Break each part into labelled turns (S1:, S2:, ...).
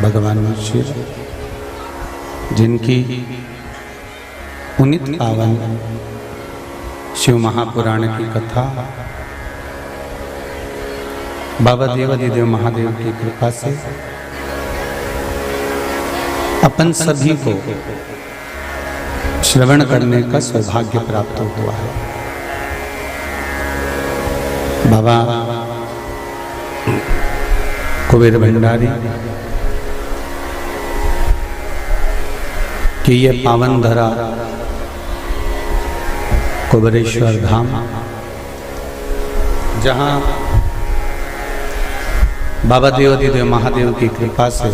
S1: भगवान शिव, जिनकी पुनित पावन शिव महापुराण की कथा बाबा देवादिदेव महादेव की कृपा से अपन सभी को श्रवण करने का सौभाग्य प्राप्त हुआ है। बाबा कुबेर भंडारी कि ये पावन धरा कुबेरेश्वर धाम, जहाँ बाबा देवादिदेव महादेव की कृपा से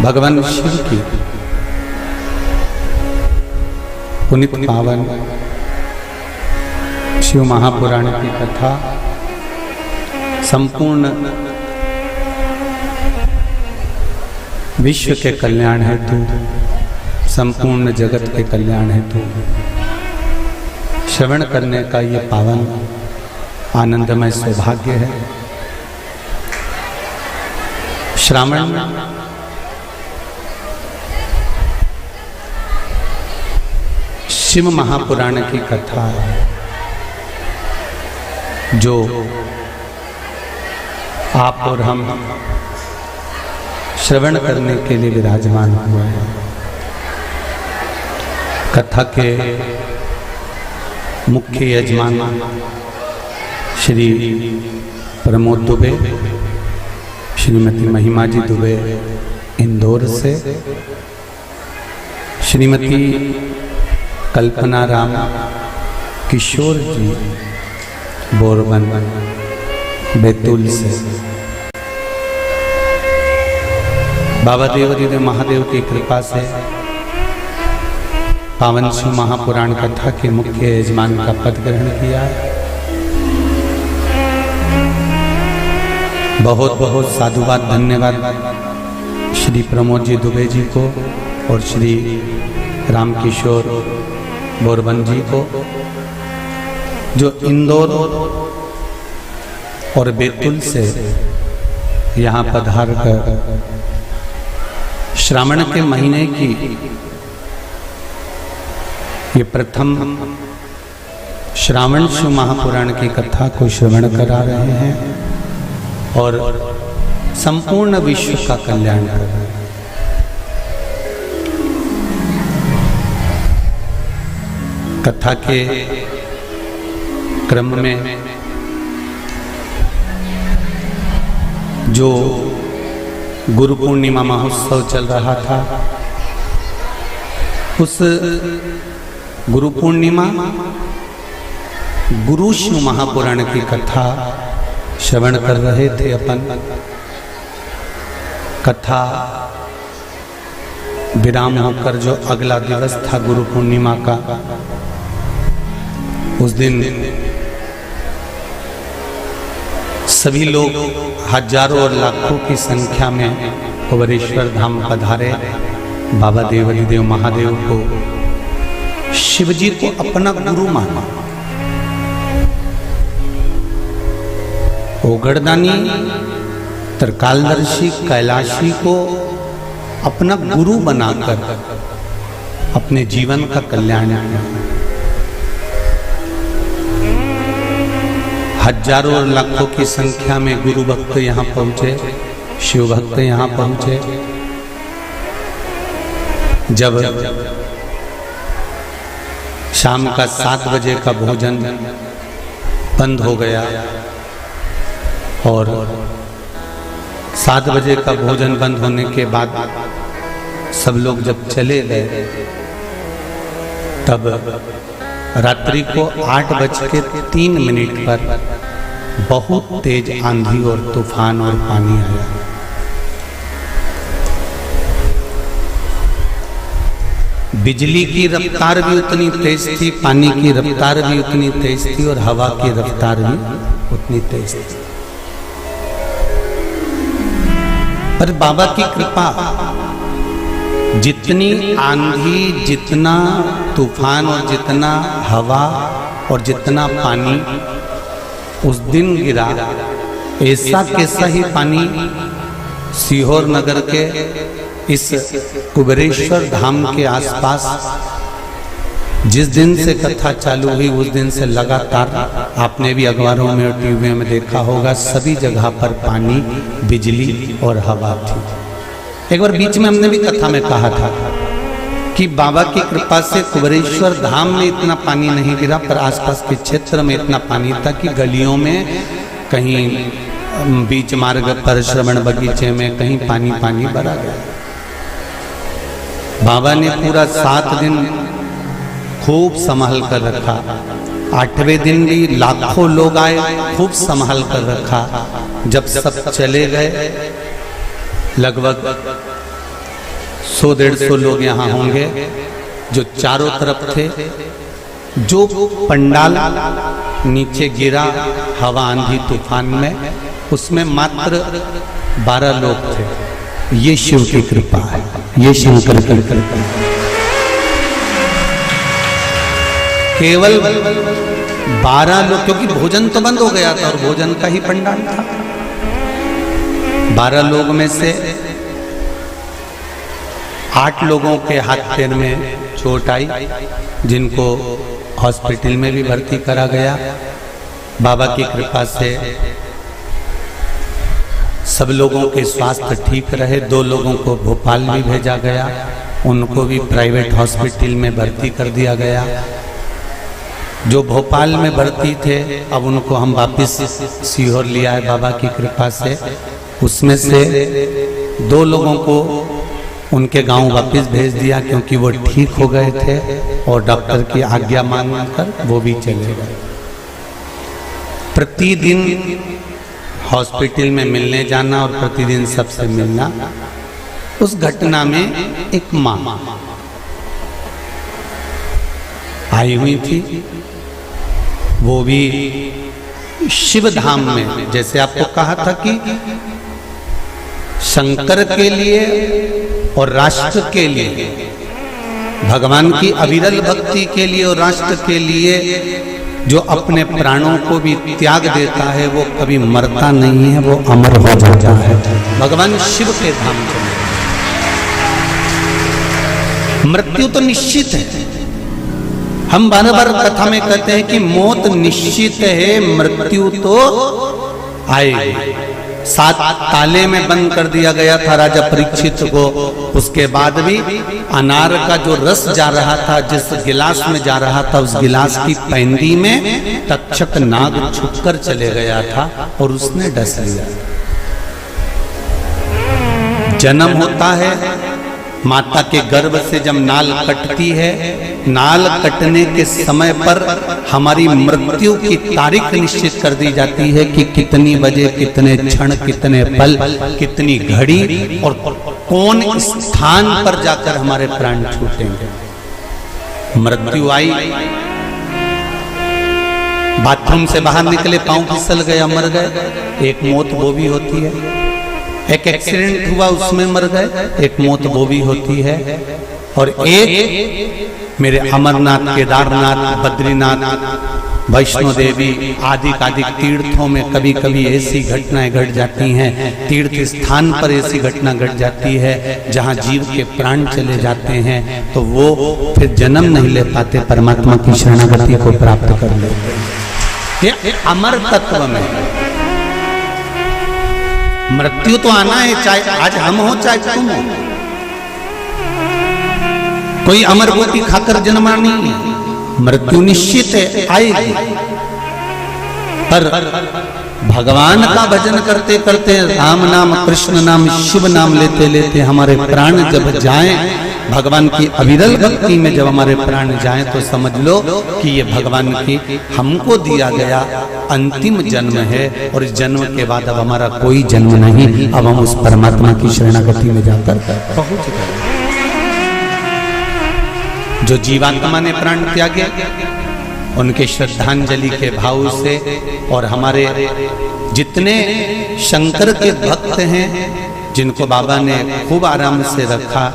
S1: भगवान शिव की पुनित पावन शिव महापुराण की कथा संपूर्ण विश्व के कल्याण हेतु, संपूर्ण जगत के कल्याण हेतु श्रवण करने का ये पावन आनंदमय सौभाग्य है। श्रावण शिव महापुराण की कथा जो आप और हम श्रवण करने के लिए विराजमान हुए हैं। कथा के मुख्य यजमान श्री प्रमोद दुबे, श्रीमती महिमा जी दुबे इंदौर से, श्रीमती कल्पना राम किशोर जी बोरबन बैतूल से। बाबा देवादिदेव महादेव की कृपा से पावन शिव महापुराण कथा के मुख्य यजमान का पद ग्रहण किया। बहुत बहुत साधुवाद, धन्यवाद श्री प्रमोद जी दुबे जी को और श्री रामकिशोर बोरबन जी को, जो इंदौर और बैतूल से यहाँ पधार कर श्रावण के महीने की ये प्रथम श्रावण शिव महापुराण की कथा को श्रवण करा रहे हैं और संपूर्ण विश्व का कल्याण कर रहे हैं। कथा के क्रम में जो गुरु पूर्णिमा महोत्सव चल रहा था, उस गुरु पूर्णिमा गुरु शिव महापुराण की कथा श्रवण कर रहे थे अपन। कथा विराम होकर जो अगला दिवस था गुरु पूर्णिमा का, उस दिन सभी लोग हजारों और लाखों की संख्या में कुबेरेश्वर धाम पधारे। बाबा देवादिदेव महादेव को शिवजी को अपना गुरु माना। ओगड़दानी त्रिकालदर्शी कैलाशी को अपना गुरु बनाकर अपने जीवन का कल्याण किया। हजारों और लाखों की संख्या में गुरु भक्त यहाँ पहुंचे, शिव भक्त यहाँ पहुंचे। जब शाम का 7 बजे का भोजन बंद हो गया और 7 बजे का भोजन बंद होने के बाद सब लोग जब चले गए, तब रात्रि को 8:03 पर बहुत तेज आंधी और तूफान और पानी आया। बिजली की रफ्तार भी उतनी तेज थी, पानी की रफ्तार भी उतनी तेज थी और हवा की रफ्तार भी उतनी तेज थी। पर बाबा की कृपा, जितनी आंधी, जितना तूफान और जितना हवा और जितना पानी उस दिन गिरा, ऐसा कैसा ही पानी सीहोर नगर के इस कुबेरेश्वर धाम के आसपास जिस दिन से कथा चालू हुई उस दिन से लगातार आपने भी अखबारों में और टीवी में देखा होगा, सभी जगह पर पानी, बिजली और हवा थी। एक बार बीच में हमने भी कथा में कहा था कि बाबा की कृपा से कुबेरेश्वर धाम में इतना पानी नहीं गिरा, पर आसपास के क्षेत्र में इतना पानी था कि गलियों में, कहीं बीच मार्ग पर, श्रवण बगीचे में कहीं पानी पानी भरा गया। बाबा ने पूरा 7 दिन खूब संभाल कर रखा। 8वें दिन भी लाखों लोग आए, खूब संभाल कर रखा। जब सब चले गए, लगभग 100-150 लोग यहाँ होंगे जो चारों तरफ थे। जो पंडाल नीचे गिरा हवा आंधी तूफान में, उसमें मात्र 12 लोग थे। ये शिव की कृपा है, ये शंकर की कृपा है। केवल 12 लोग, क्योंकि भोजन तो बंद हो गया था और भोजन का ही पंडाल था। 12 लोग में से 8 लोगों के हाथ पैर में चोट आई, जिनको हॉस्पिटल में भी भर्ती करा गया। बाबा की कृपा से सब लोगों के स्वास्थ्य ठीक रहे। 2 लोगों को भोपाल भी भेजा गया, उनको भी प्राइवेट हॉस्पिटल में भर्ती कर दिया गया। जो भोपाल में भर्ती थे, अब उनको हम वापस सीहोर ले आए बाबा की कृपा से। उसमें से 2 लोगों को उनके गांव वापस भेज दिया, क्योंकि वो ठीक हो गए थे और डॉक्टर की आज्ञा मांगकर वो भी चले गए। प्रतिदिन हॉस्पिटल में मिलने जाना और प्रतिदिन सबसे मिलना। उस घटना में एक माँ आई हुई थी, वो भी शिव धाम में, जैसे आपको कहा था कि शंकर के लिए और राष्ट्र के लिए, भगवान की अविरल भक्ति के लिए और राष्ट्र के लिए जो अपने प्राणों को भी त्याग देता है, वो कभी मरता नहीं है, वो अमर हो जाता है। भगवान शिव के धाम में मृत्यु तो निश्चित है। हम बार बार कथा में कहते हैं कि मौत निश्चित है, मृत्यु तो आएगी। 7 ताले में बंद कर दिया गया था राजा परीक्षित को। उसके बाद भी अनार का जो रस जा रहा था, जिस गिलास में जा रहा था, उस गिलास की पैंदी में तक्षक नाग छुपकर चले गया था और उसने डस लिया। जन्म होता है, माता के गर्भ से जब नाल कटती है, नाल कटने के समय पर हमारी मृत्यु की तारीख निश्चित कर दी जाती है कि कितनी बजे, कितने क्षण, कितने पल, कितनी घड़ी और कौन स्थान पर जाकर हमारे प्राण छूटेंगे। मृत्यु आई, बाथरूम से बाहर निकले, पांव फिसल गया, मर गए, एक मौत वो भी होती है। एक एक्सीडेंट हुआ, उसमें मर गए, एक मौत वो भी होती है। और एक मेरे अमरनाथ, केदारनाथ, बद्रीनाथ, वैष्णो देवी आदि तीर्थों में कभी कभी ऐसी घटनाएं घट जाती हैं, तीर्थ स्थान पर ऐसी घटना घट जाती है जहां जीव के प्राण चले जाते हैं, तो वो फिर जन्म नहीं ले पाते, परमात्मा की शरणागति को प्राप्त कर लेते हैं। ये अमर तत्व में मृत्यु तो आना है, चाहे आज हम हो चाहे तुम हो। कोई अमरभूति खाकर जन्मा नहीं है, मृत्यु निश्चित है, आएगी। पर भगवान का भजन करते करते, राम नाम, कृष्ण नाम, शिव नाम लेते लेते हमारे प्राण जब जाएं, भगवान की अविरल भक्ति में जब हमारे प्राण जाएं, तो समझ लो कि ये भगवान की हमको दिया गया अंतिम जन्म है। और इस जन्म के बाद अब हमारा कोई जन्म नहीं, अब हम उस परमात्मा की शरणागति में जाकर पहुंच गए। जो जीवात्मा ने प्राण त्यागे, उनके श्रद्धांजलि के भाव से, और हमारे जितने शंकर के भक्त हैं जिनको बाबा ने खूब आराम से रखा,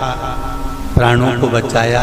S1: प्राणों को बचाया,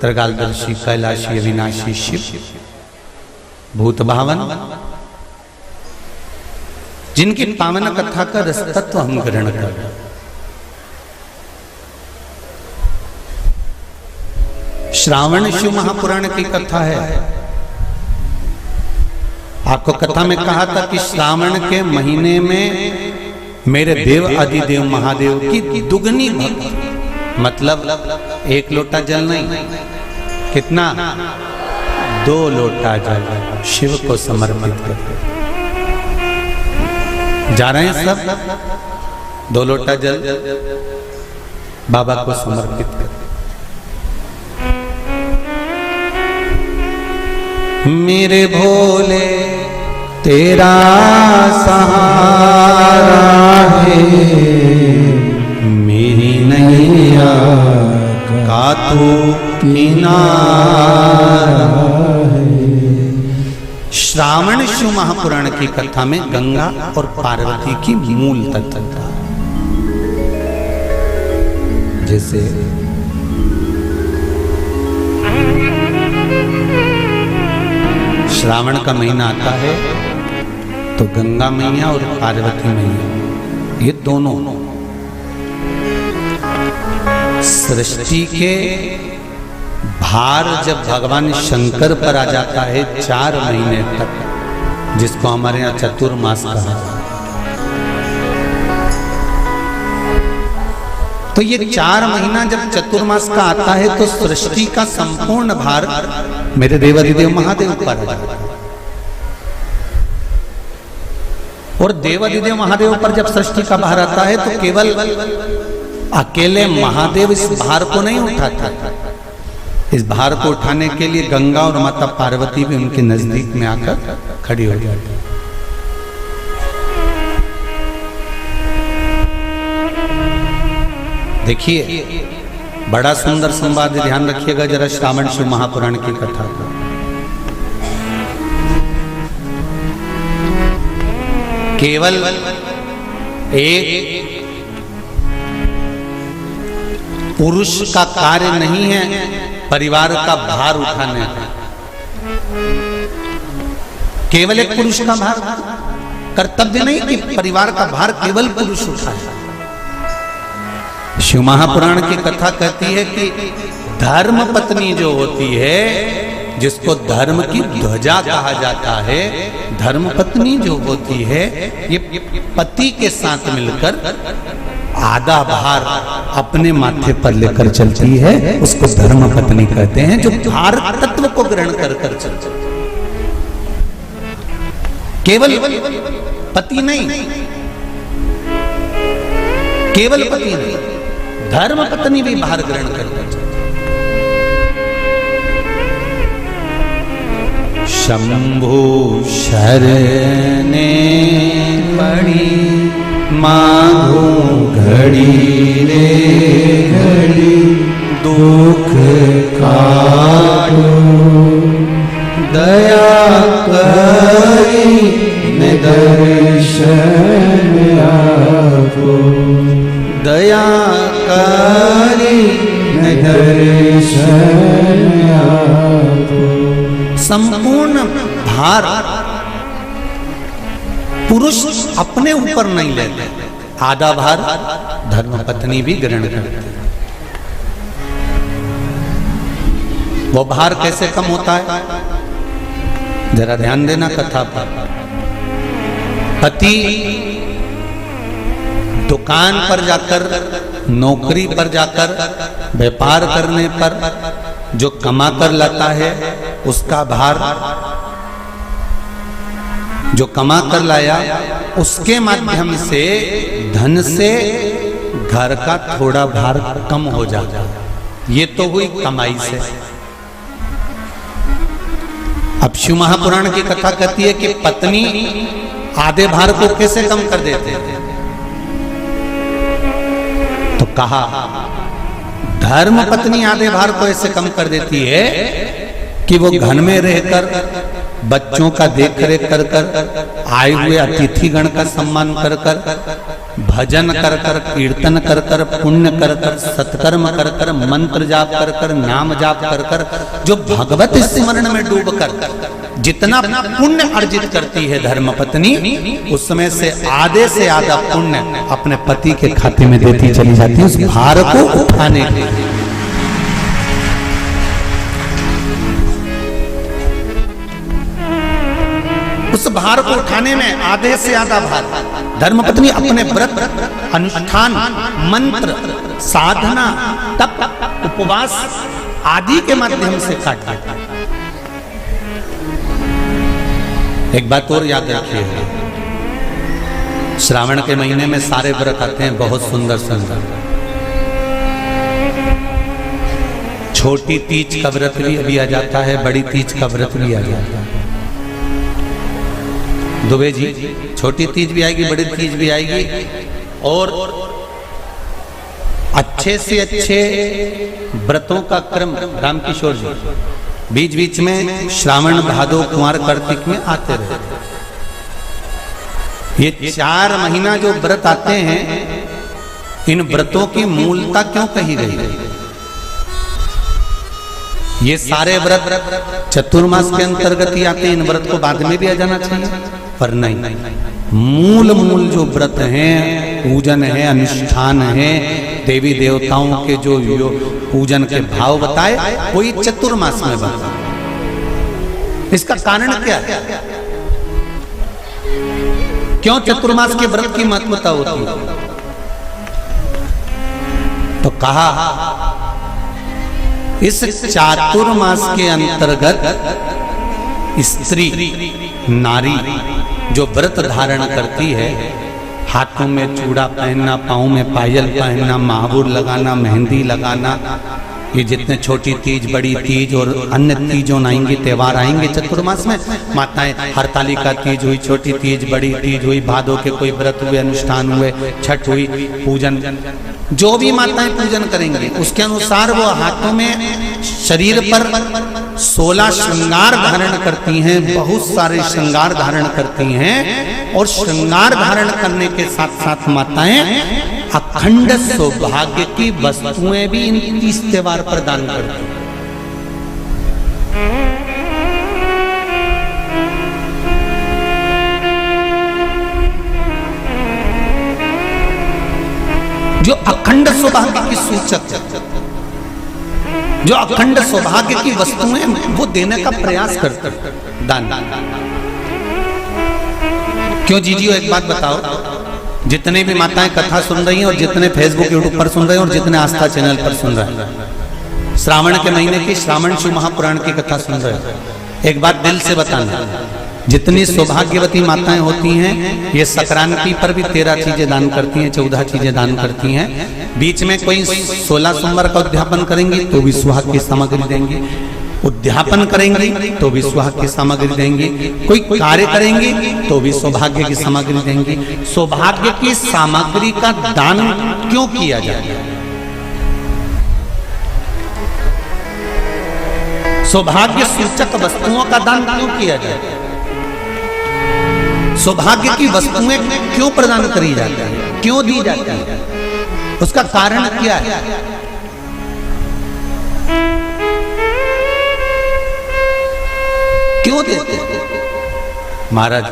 S1: त्रिकालदर्शी कैलाशी अविनाशी शिव भूत भावन, जिनकी पावन कथा का रस तत्व हम ग्रहण कर रहे हैं। श्रावण शिव महापुराण की कथा है। आपको कथा में कहा था कि श्रावण के महीने में मेरे देव आदिदेव महादेव की दुगनी भक्ति, मतलब एक लोटा जल नहीं, कितना 2 लोटा जल शिव को समर्पित करते। जा रहे हैं सब 2 लोटा जल बाबा को समर्पित करते। मेरे भोले तेरा सहारा है, मेरी नैया का तू किनारा है। श्रावण शिव महापुराण की कथा में गंगा और पार्वती की मूल तत्वता, जैसे श्रावण का महीना आता है तो गंगा मैया और पार्वती मैया, ये दोनों सृष्टि के भार जब भगवान शंकर पर आ जाता है 4 महीने तक, जिसको हमारे यहाँ चतुर्मास कहा, तो ये 4 महीना जब चतुर्मास का आता है तो सृष्टि का संपूर्ण भार मेरे देवाधिदेव महादेव पर है। और देवाधिदेव महादेव पर जब सृष्टि का भार आता है तो केवल अकेले महादेव इस भार को नहीं उठाता, इस भार को उठाने के लिए गंगा और माता पार्वती भी उनके नजदीक में आकर खड़ी हो जाती। देखिए बड़ा सुंदर संवाद, ध्यान रखिएगा जरा श्रावण शिव महापुराण की कथा का। केवल एक पुरुष का कार्य नहीं है परिवार का भार उठाने का, केवल एक पुरुष का भार कर्तव्य नहीं कि परिवार का भार केवल पुरुष उठाए। शिव महापुराण की कथा कहती है कि धर्म पत्नी जो होती है, जिसको धर्म की ध्वजा कहा जाता है, धर्म पत्नी जो होती है ये पति के साथ मिलकर आधा भार अपने माथे पर लेकर चलती है, उसको धर्म पत्नी कहते हैं, जो भार तत्व को ग्रहण कर कर चलती। केवल पति नहीं, केवल पति नहीं, धर्म पत्नी भी भार ग्रहण करकर चलती। शंभु शरणे पड़ी मांगो घड़ी रे घड़ी, दुख काटो दया करी न दर्शन आपो, दया करी न दर्शन आपो। संपूर्ण भार पुरुष अपने ऊपर नहीं लेते, आधा भार धर्मपत्नी भी ग्रहण करते। वो भार कैसे कम होता है, जरा ध्यान देना कथा पर। पति दुकान पर जाकर, नौकरी पर जाकर, व्यापार करने पर जो कमा कर लाता है उसका भार, जो कमा कर लाया उसके माध्यम से धन से घर का थोड़ा भार कम हो जाता है। ये तो हुई कमाई से। अब शिव महापुराण की कथा कहती है कि पत्नी आधे भार को कैसे कम कर देते हैं, तो कहा धर्म पत्नी आधे भार को ऐसे कम कर देती है कि वो घर में रहकर बच्चों का देख रेख कर कर, आए हुए अतिथि गण का सम्मान कर कर, भजन कर कर, कीर्तन कर कर, पुण्य कर कर, सत्कर्म कर कर, मंत्र जाप कर कर, नाम जाप कर कर, जो भगवत स्मरण में डूब कर जितना पुण्य अर्जित करती है धर्मपत्नी, उस समय से आधे से आधा पुण्य अपने पति के खाते में देती चली जाती है उस भार को उठाने के लिए। उस भार को उठाने में आधे से आधा भार धर्मपत्नी अपने व्रत, अनुष्ठान, मंत्र, साधना, तप, उपवास आदि के माध्यम से काटती है। एक बात और याद रखिए, श्रावण के महीने में सारे व्रत आते हैं बहुत सुंदर सुंदर। छोटी तीज का व्रत भी आ जाता है, बड़ी तीज का व्रत भी आ जाता है। दुबे जी, छोटी तीज भी आएगी, बड़ी तीज भी आएगी, और अच्छे से अच्छे व्रतों का क्रम रामकिशोर जी बीच बीच में श्रावण, भादो, कुंवर, कार्तिक में आते रहे। ये 4 महीना जो व्रत आते हैं, इन व्रतों की मूलता क्यों कही गई है? ये सारे व्रत चतुर्मास के अंतर्गत ही आते हैं, इन व्रत को बाद में भी आ जाना चाहिए, पर नहीं। मूल जो व्रत हैं, पूजन है, अनुष्ठान है, देवी देवताओं के जो पूजन के भाव बताए, वही चतुर्मास में बताए। इसका कारण क्या है? क्यों चतुर्मास के व्रत की महत्वता होती है? तो कहा इस चातुर्मास के अंतर्गत स्त्री, नारी जो व्रत धारण करती है, हाथों में चूड़ा पहनना, पाँव में पायल पहनना, महावुर लगाना, मेहंदी लगाना, ये जितने छोटी तीज, बड़ी तीज और अन्य तीजों आएंगे, त्योहार आएंगे चतुर्मास में, माताएं हरतालिका तीज हुई, छोटी तीज, बड़ी तीज हुई, भादों के कोई व्रत हुए, अनुष्ठान हुए, छठ हुई, पूजन, जो भी माताएं पूजन करेंगी उसके अनुसार वो हाथों में, शरीर पर 16 श्रृंगार धारण करती हैं, बहुत सारे श्रृंगार धारण करती हैं, और श्रृंगार धारण करने के साथ साथ माताएं अखंड सौभाग्य की वस्तुएं भी इस त्योहार पर दान करती हैं। जो अखंड सौभाग्य की सूचक, जो अखंड सौभाग्य की वस्तुएं वो देने का प्रयास करते हैं, दान। क्यों जीजियो, एक बात बताओ, जितने भी माताएं कथा सुन रही हैं और जितने फेसबुक यूट्यूब पर सुन रहे हैं और जितने आस्था चैनल पर सुन रहे हैं, श्रावण के महीने की श्रावण शिव महापुराण की कथा सुन रहे हैं, एक बात दिल से बताना, जितनी सौभाग्यवती माताएं होती हैं, ये संक्रांति पर भी 13 चीजें दान करती हैं, 14 चीजें दान करती हैं। बीच में कोई 16 सोमवार का उद्यापन करेंगी तो भी सुहाग की सामग्री देंगी, उद्यापन करेंगी तो भी सुहाग की सामग्री देंगी, कोई कार्य करेंगी तो भी सौभाग्य की सामग्री देंगी। सौभाग्य की सामग्री का दान क्यों किया जाए? सौभाग्य सूचक वस्तुओं का दान क्यों किया जाए? सौभाग्य की वस्तुएं क्यों प्रदान करी जाती है, क्यों दी जाती है? उसका कारण क्या है? क्यों देते हैं? महाराज,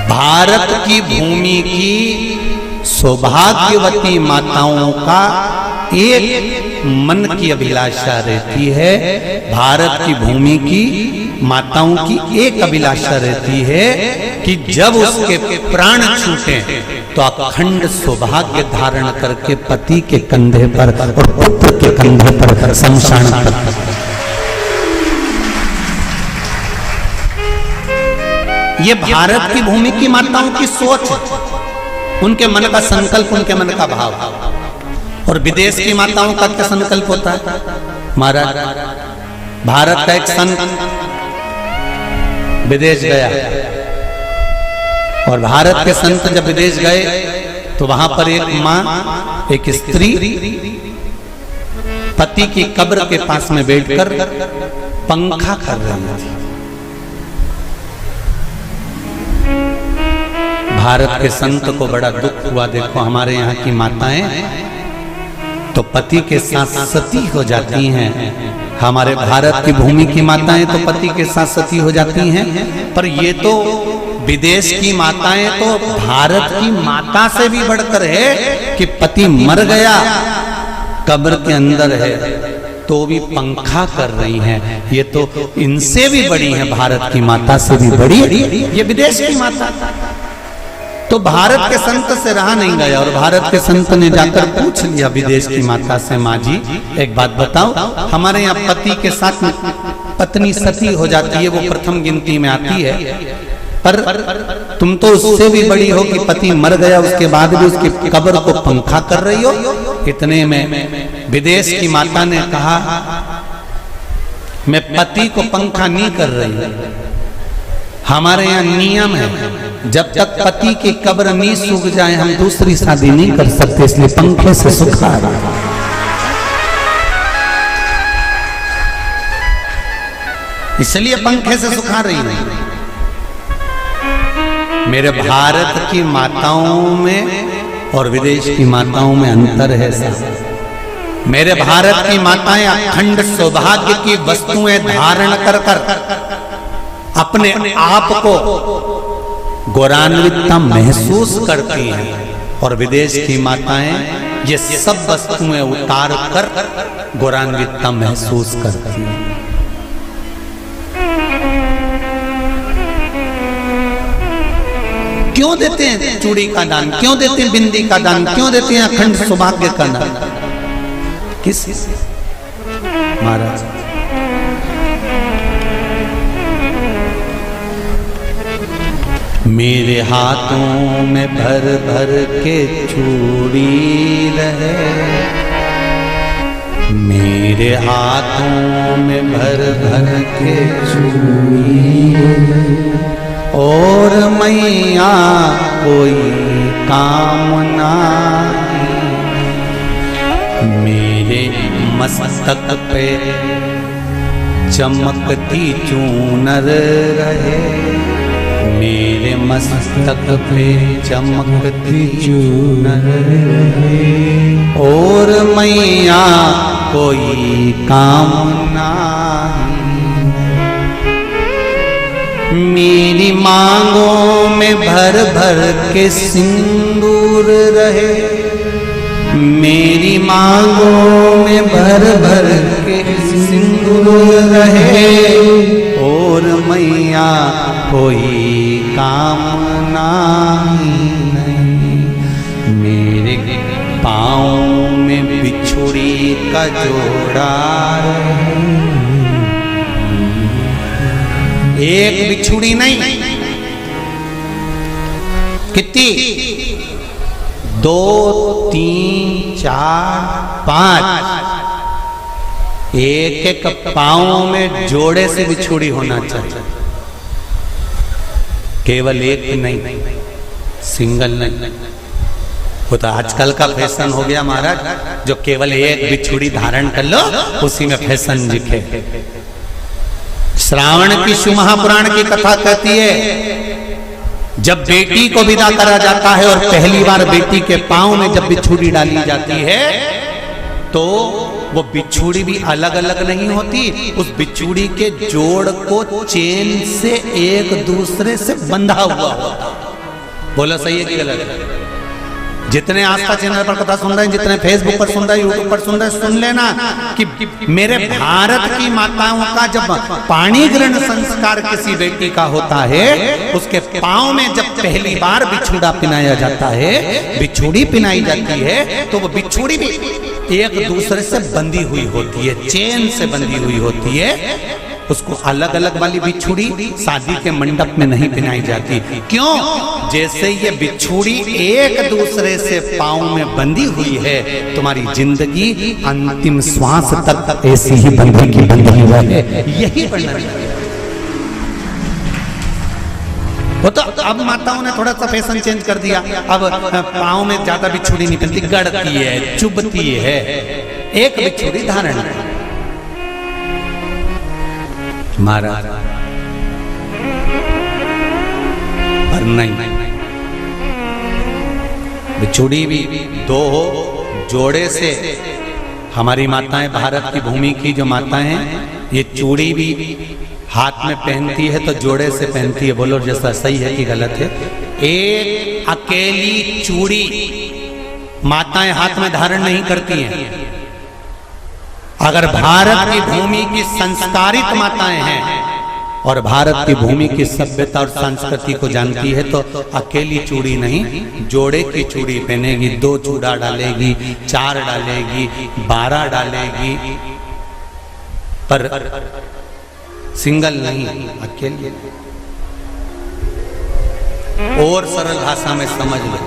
S1: भारत की भूमि की सौभाग्यवती माताओं का एक मन की अभिलाषा रहती है, भारत की भूमि की माताओं की एक अभिलाषा रहती है कि जब उसके प्राण छूटे तो अखंड सौभाग्य धारण करके पति के कंधे पर और पुत्र के कंधे पर शमशान पर। ये भारत की भूमि की माताओं की सोच, उनके मन का संकल्प, उनके मन का भाव। और विदेश की माताओं का क्या संकल्प होता है? महाराज, भारत का एक संत विदेश गया और भारत के संत जब विदेश गए तो वहां पर एक मां, एक स्त्री पति की कब्र के पास में बैठकर पंखा कर रही थी। भारत के संत को बड़ा दुख हुआ। देखो हमारे यहाँ की माताएं तो पति के साथ सती हो जाती हैं, हमारे भारत की भूमि की माताएं तो पति के साथ सती हो जाती हैं, पर ये तो विदेश की माताएं तो भारत की माता से भी बढ़कर है कि पति मर गया, कब्र के अंदर है तो भी पंखा कर रही हैं। ये तो इनसे भी बड़ी है, भारत की माता से भी बड़ी ये विदेश की माता। तो भारत के संत से रहा नहीं गया और भारत के संत ने जाकर पूछ लिया विदेश की माता से, माँ जी एक बात बताओ, हमारे यहाँ पति के साथ पत्नी सती हो जाती है, वो प्रथम गिनती में आती है, पर तुम तो उससे भी बड़ी हो कि पति मर गया उसके बाद भी उसकी कब्र को पंखा कर रही हो। इतने में विदेश की माता ने कहा, मैं पति को पंखा नहीं कर रही, हमारे यहाँ नियम है जब तक पति की कब्र नहीं सूख जाए हम दूसरी शादी नहीं कर सकते, इसलिए पंखे से सुखा रहा। इसलिए पंखे से सुखा रही नहीं। मेरे भारत की माताओं में और विदेश की माताओं में अंतर है साहब। मेरे भारत की माताएं अखंड सौभाग्य की वस्तुएं धारण कर अपने आप को गौरवान्वितता महसूस करती हैं और विदेश की माताएं ये सब वस्तुएं उतार कर गौरवान्वितता महसूस करती हैं। क्यों देते हैं चूड़ी का दान, क्यों देते हैं बिंदी का दान, क्यों देते हैं अखंड सौभाग्य का दान? किस महाराज मेरे हाथों में भर भर के चूड़ी रहे, मेरे हाथों में भर भर के चूड़ी और मैया कोई काम नहीं, मेरे मस्तक पे चमकती चूनर रहे, मेरे मस्तक पे चमकती चूनर और मैया कोई काम नहीं, मेरी मांगों में भर भर के सिंदूर रहे, मेरी मांगों में भर भर के सिंदूर रहे और मैया कोई कामना नहीं, मेरे पाँव में बिछुड़ी का जोड़ा रहे, एक बिछुड़ी नहीं कितनी, 2 3 4 5, एक एक पाँव में जोड़े से बिछुड़ी होना चाहिए, केवल एक नहीं, सिंगल नहीं। वो तो आजकल का फैशन हो गया महाराज, जो केवल एक बिछुड़ी धारण कर लो उसी में फैशन दिखे। श्रावण की शिव महापुराण की कथा कहती है जब बेटी को विदा करा जाता है और पहली बार बेटी के पांव में जब बिछुड़ी डाली जाती है तो वो बिछुड़ी भी अलग अलग नहीं होती, उस बिछुड़ी के जोड़ को चेन से एक दूसरे से बंधा हुआ होता। बोला सही है कि गलत? जितने आस्था चैनल पर कथा सुन रहे हैं, जितने फेसबुक पर सुन रहे हैं, यूट्यूब पर सुन रहे हैं, सुन लेना कि मेरे भारत की माताओं का जब पाणी ग्रहण संस्कार किसी बेटी का होता है, उसके पांव में जब पहली बार बिछुड़ा पिनाया जाता है, बिछुड़ी पिनाई जाती है, तो वो बिछुड़ी भी एक दूसरे से बंधी हुई होती है, चेन से बंधी हुई होती है। उसको अलग अलग वाली बिछुड़ी शादी के मंडप में नहीं पिनाई जाती। क्यों? जैसे ये बिछुड़ी एक दूसरे से पांव में बंधी हुई है, तुम्हारी जिंदगी अंतिम श्वास तक ऐसी ही बंधी की बंधी रहे, यही बनना चाहिए। वो तो अब माताओं ने थोड़ा सा फैशन चेंज कर दिया, अब पांव में ज्यादा बिछुड़ी नहीं पहनती, गड़ती है, चुभती है, एक बिछुड़ी धारण है। महाराज पर नहीं, चूड़ी भी दो हो, जोड़े से। हमारी माताएं, भारत की भूमि की जो माताएं हैं, ये चूड़ी भी हाथ में पहनती है तो जोड़े से पहनती है। बोलो जैसा सही है कि गलत है? एक अकेली चूड़ी माताएं हाथ में धारण नहीं करती हैं। अगर भारत की भूमि की संस्कारित माताएं हैं और भारत की भूमि की सभ्यता और संस्कृति को जानती है तो अकेली चूड़ी नहीं, जोड़े की चूड़ी पहनेगी, 2 चूड़ा डालेगी, 4 डालेगी, 12 डालेगी, पर सिंगल नहीं, अकेले। और सरल भाषा में समझ लो,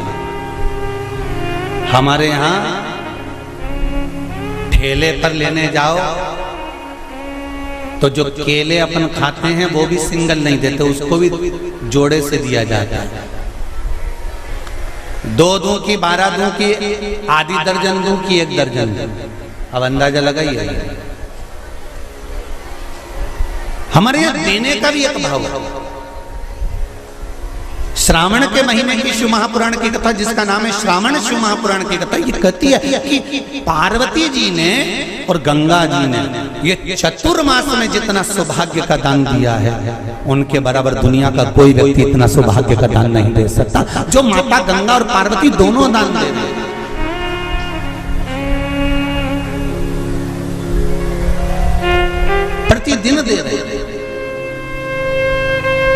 S1: हमारे यहां ठेले पर लेने जाओ तो जो केले अपन खाते हैं वो भी सिंगल नहीं देते, उसको भी जोड़े से दिया जाता है। 2 दूं की, 12 दूं की, आधी दर्जन दूं की 1 दर्जन दूं। अब अंदाजा लगाइए। हमारे यहां देने का भी एक भाव है। श्रावण के महीने की शिव महापुराण की कथा, जिसका नाम है श्रावण शिव महापुराण की कथा, ये कहती है कि पार्वती जी ने और गंगा जी ने ये चतुर्मास में जितना सौभाग्य का दान दिया है, उनके बराबर दुनिया का कोई व्यक्ति इतना सौभाग्य का दान नहीं दे सकता जो माता गंगा और पार्वती दोनों दान दे रहे। प्रतिदिन दे रहे।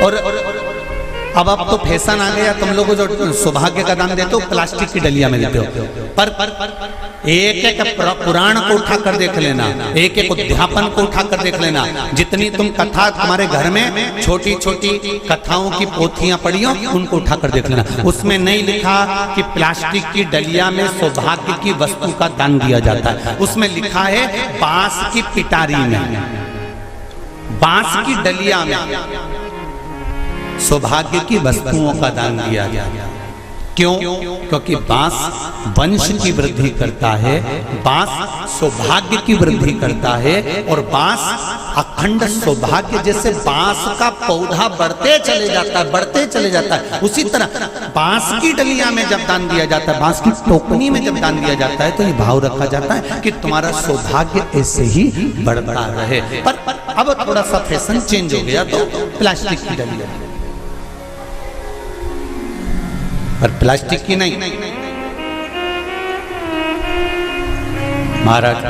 S1: और अब तो फैशन आ गया, तुम लोगों जो सौभाग्य का दान देते हो प्लास्टिक की डलिया में देते हो। पर एक एक पुराण को उठा कर देख लेना, एक एक उद्यापन को उठा कर देख लेना। जितनी तुम कथा तुम्हारे घर में छोटी छोटी कथाओं की पोथियां पढ़ी हो, उनको उठा कर देख लेना। उसमें नहीं लिखा कि प्लास्टिक की डलिया में सौभाग्य की वस्तु का दान दिया जाता है। उसमें लिखा है बांस की पिटारी में, बांस की डलिया में सौभाग्य की वस्तुओं का दान दिया गया। क्यों? क्योंकि बांस वंश की वृद्धि करता है, बांस सौभाग्य की वृद्धि करता है, और बांस अखंड सौभाग्य। जैसे बांस का पौधा बढ़ते चले जाता है, बढ़ते चले जाता है, उसी तरह बांस की डलिया में जब दान दिया जाता है, बांस की टोकनी में जब दान दिया जाता है, तो ये भाव रखा जाता है कि तुम्हारा सौभाग्य ऐसे ही बढ़ता रहे। पर अब थोड़ा सा फैशन चेंज हो गया तो प्लास्टिक की डलिया, पर प्लास्टिक की नहीं। महाराज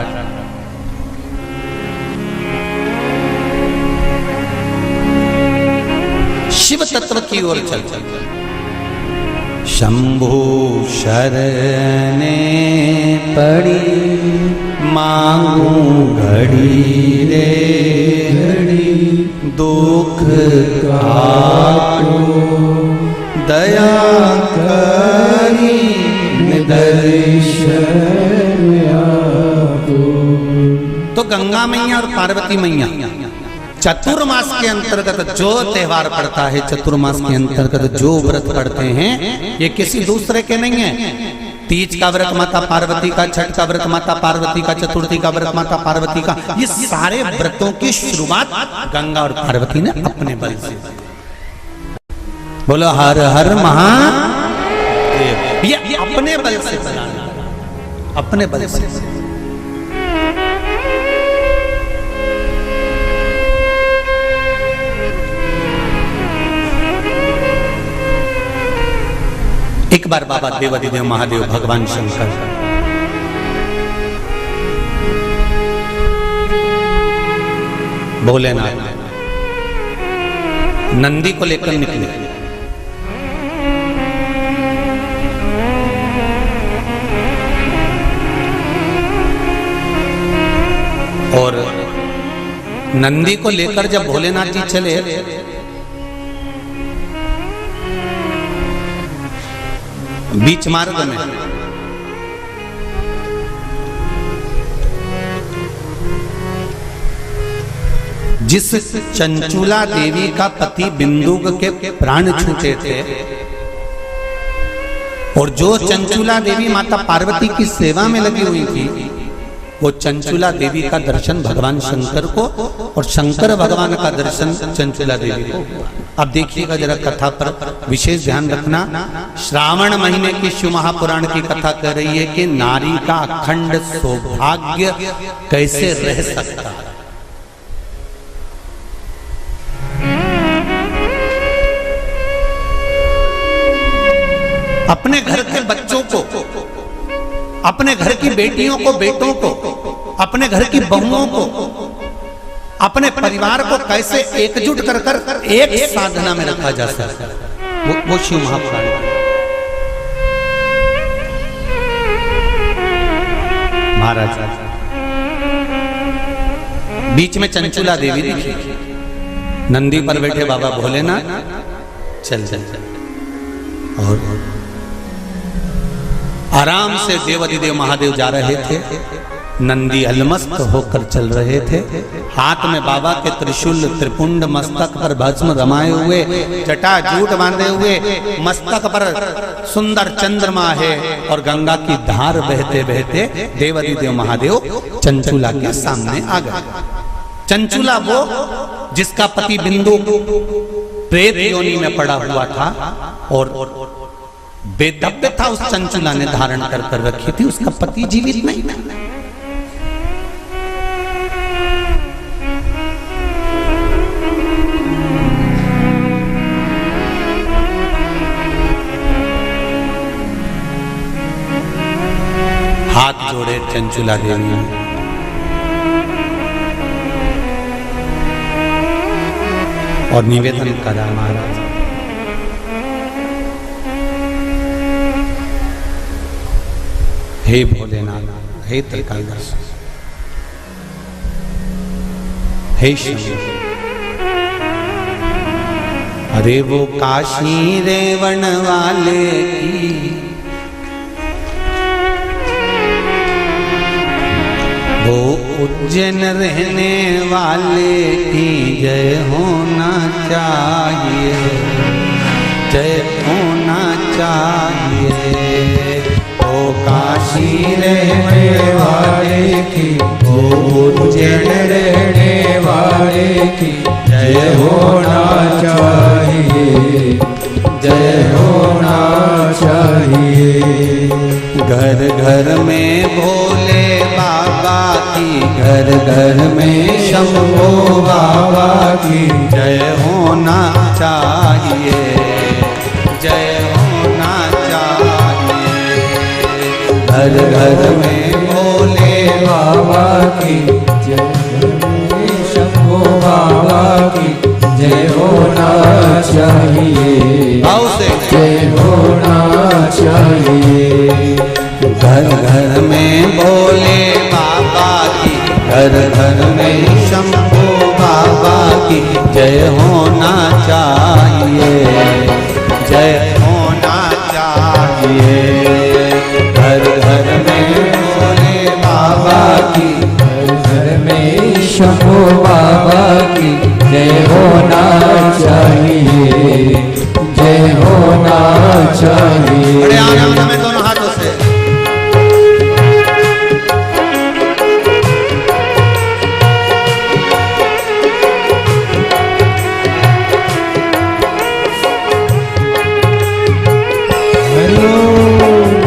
S1: शिव तत्व की ओर चल। शंभु शरणे पड़ी मांगू घड़ी रे घड़ी, दुख काटो दया करी दर्शन तो गंगा मैया और पार्वती मैया चतुर्मास के अंतर्गत जो त्योहार पड़ता है, चतुर्मास के अंतर्गत जो व्रत पड़ते हैं, ये किसी दूसरे के नहीं है। तीज का व्रत माता पार्वती का, छठ का व्रत माता पार्वती का, चतुर्थी का व्रत माता पार्वती का, ये सारे व्रतों की शुरुआत गंगा और पार्वती ने अपने बल से। बोलो हर हर महादेव। ये अपने बल से बनाना, अपने बल से। एक बार बाबा देवाधिदेव महादेव भगवान शंकर भोलेनाथ नंदी को लेकर निकले। और नंदी को लेकर जब भोलेनाथ जी चले, बीच मार्ग में जिस चंचुला देवी का पति बिंदुक के प्राण छूटे थे, और जो चंचुला देवी माता पार्वती की सेवा में लगी हुई थी, वो चंचुला देवी का दर्शन भगवान शंकर को और शंकर भगवान का दर्शन चंचुला देवी को। अब देखिएगा जरा कथा पर विशेष ध्यान रखना। श्रावण महीने की शिव महापुराण की कथा कह रही है कि नारी का अखंड सौभाग्य कैसे रह सकता है। अपने घर के बच्चों को, अपने घर की बेटियों को, बेटों को, अपने घर की बहुओं को, अपने परिवार को कैसे एकजुट कर कर एक साधना में रखा जा सकता है, वो शिव महापुराण। महाराज बीच में चंचुला देवी दिखी, नंदी पर बैठे बाबा भोलेनाथ चल चल चल, और आराम से देवाधिदेव महादेव जा रहे थे। नंदी अलमस्त होकर चल रहे थे, हाथ में बाबा के त्रिशूल त्रिपुंड, मस्तक पर भस्म रमाए हुए, जटा जूट बांधे हुए, मस्तक पर सुंदर चंद्रमा है और गंगा की धार बहते बहते देवाधिदेव महादेव चंचुला के सामने आ गए। चंचुला वो जिसका पति बिंदु प्रेत योनि में पड़ा हुआ था और बेदब्य था, उस चंचुला ने धारण कर रखी थी, उसका पति जीवित नहीं था। हाथ जोड़े चंचुला देवी ने, और निवेदन करा, महाराज हे भोलेनाथ, हे त्रिकालदर्श, हे शंभु, अरे वो काशी रेवण वाले की, वो उज्जैन रहने वाले की जय होना चाहिए, जय होना चाहिए। ओ काशी रहने वाले की, ओ उज्जैन रहने वाले की जय होना चाहिए, जय होना चाहिए। घर घर में भोले बाबा की, घर घर में शंभो बाबा की जय होना चाहिए, जय होना चाहिए। घर घर में भोले बाबा की जय, शंभो बाबा की जय होना चाहिए, जय होना चाहिए। घर घर में भोले बाबा की, घर घर में शंभो बाबा की जय होना चाहिए, जय होना चाहिए। घर घर में भोले बाबा की, घर घर में शंभो बाबा की जय होना चाहिए, जय होना चाहिए। बड़े आनंद में दोनों हाथों से हरिओम।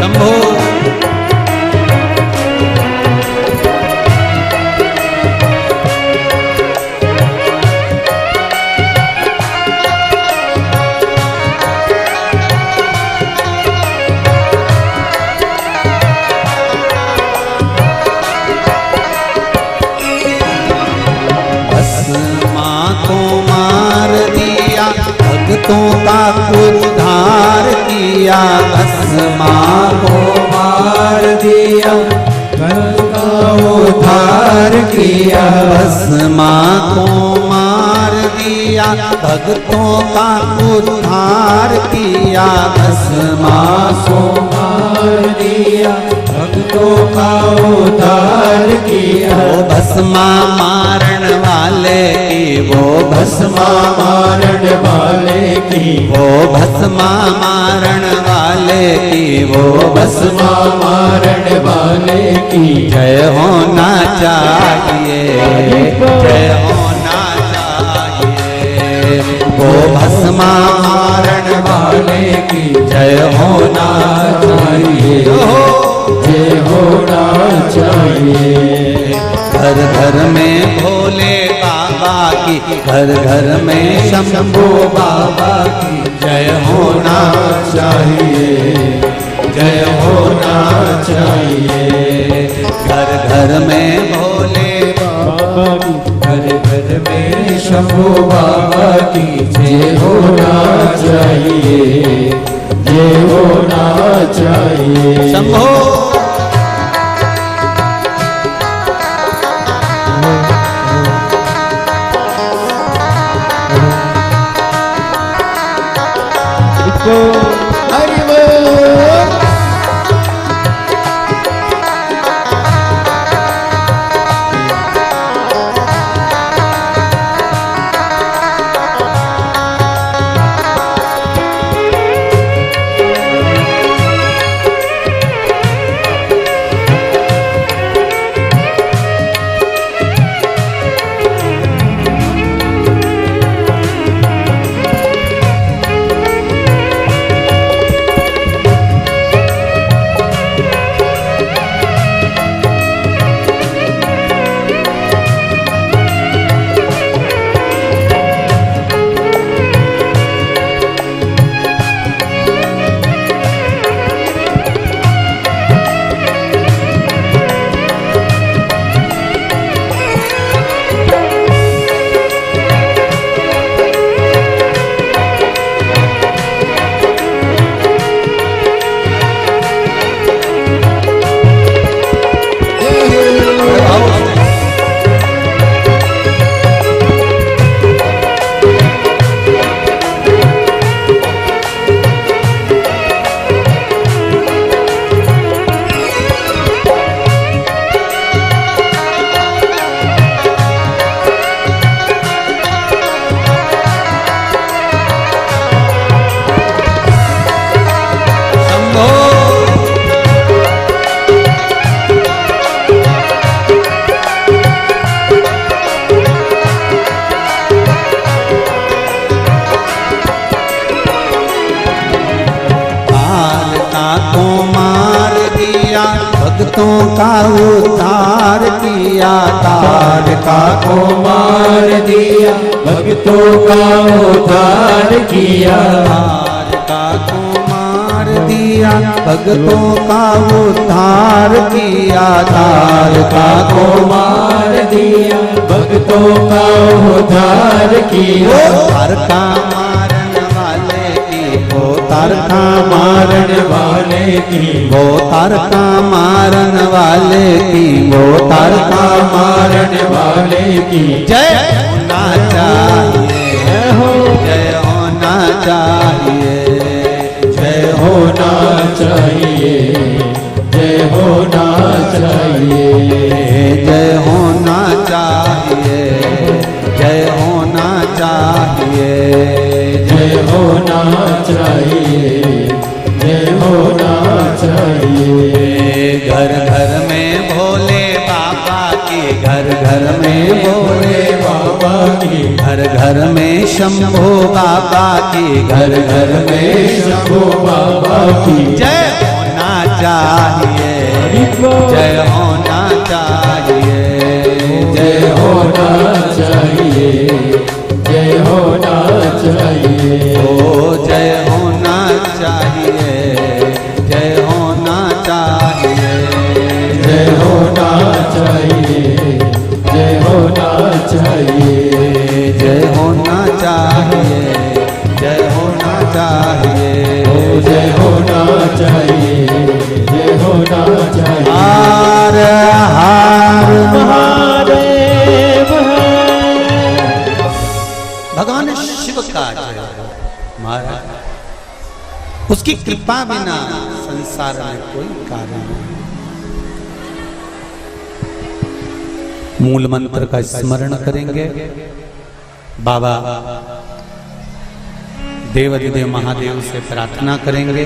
S1: शंभो भक्तों का उद्धार किया, भस्मा को मार दिया, भक्तों का उद्धार किया, भस्मा को मार दिया, भक्तों का उद्धार किया, भस्मा को मार दिया, भक्तों का उद्धार किया। वो भस्मा मारण वाले की, वो भस्मा मारण वाले की, वो भस्मा मारण वाले की, वो भस्मा मारण वाले की जय होना चाहिए, जय होना चाहिए। वो भस्मा मारण वाले की जय होना चाहिए, जय होना चाहिए। घर घर में भोले बाबा की, घर घर में शंभो बाबा की जय होना चाहिए, जय होना चाहिए। घर घर में भोले बाबा की, घर घर में शंभो बाबा की जय होना चाहिए, जय होना चाहिए। शंभो हरि बोल। भक्तों का उद्धार किया, तारका को मार दिया, भक्तों का उद्धार किया, तारका को मार दिया, भक्तों का उद्धार किया, तारका को मार दिया, भक्तों का उद्धार किया। तारका मारन वाले की, वो तारका मारन वाले की, वो तारका मारन वाले की, वो तारका मारन वाले की जय होना चाहिए, जय होना चाहिए, जय होना चाहिए, जय होना चाहिए, जय होना चाहिए, जय होना चाहिए, जय होना चाहिए, जय होना चाहिए। घर घर में भोले बाबा की, घर घर में भोले बाबा की, घर घर में शंभो बाबा की, घर घर में शंभो बाबा की जय होना चाहिए, जय होना चाहिए,
S2: जय होना चाहिए, जय होना चाहिए,
S1: ओ जय होना चाहिए, जय होना चाहिए,
S2: जय होना चाहिए, जय होना चाहिए,
S1: जय होना चाहिए, जय होना चाहिए,
S2: जय होना चाहिए, जय होना चाहिए।
S1: हर हर
S2: महादेव है।
S1: भगवान शिव का जय हो महाराज। उसकी कृपा बिना संसार में कोई कार्य नहीं। मूल मंत्र का स्मरण करेंगे, बाबा देवाधिदेव महादेव से प्रार्थना करेंगे